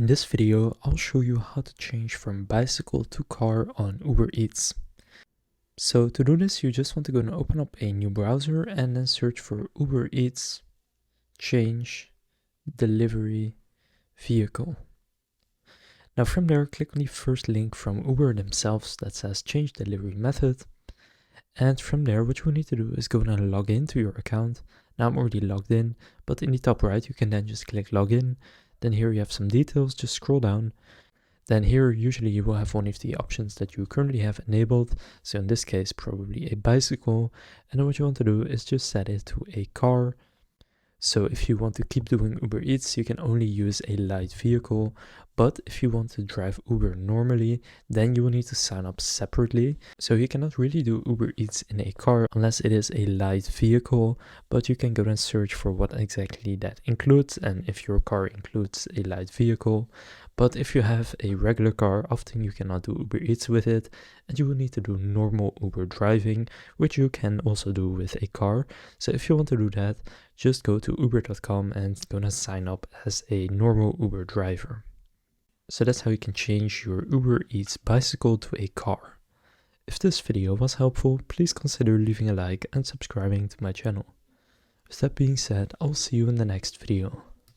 In this video, I'll show you how to change from bicycle to car on Uber Eats. So to do this, you just want to go and open up a new browser and then search for Uber Eats, change, delivery, vehicle. Now from there, click on the first link from Uber themselves that says change delivery method. And from there, what you will need to do is go and log into your account. Now I'm already logged in, but in the top right, you can then just click login. Then here you have some details, just scroll down. Then here, usually you will have one of the options that you currently have enabled. So in this case, probably a bicycle. And then what you want to do is just set it to a car. So if you want to keep doing Uber Eats, you can only use a light vehicle. But if you want to drive Uber normally, then you will need to sign up separately. So you cannot really do Uber Eats in a car unless it is a light vehicle, but you can go and search for what exactly that includes and if your car includes a light vehicle. But if you have a regular car, often you cannot do Uber Eats with it, and you will need to do normal Uber driving, which you can also do with a car. So if you want to do that, just go to uber.com and gonna sign up as a normal Uber driver. So that's how you can change your Uber Eats bicycle to a car. If this video was helpful, please consider leaving a like and subscribing to my channel. With that being said, I'll see you in the next video.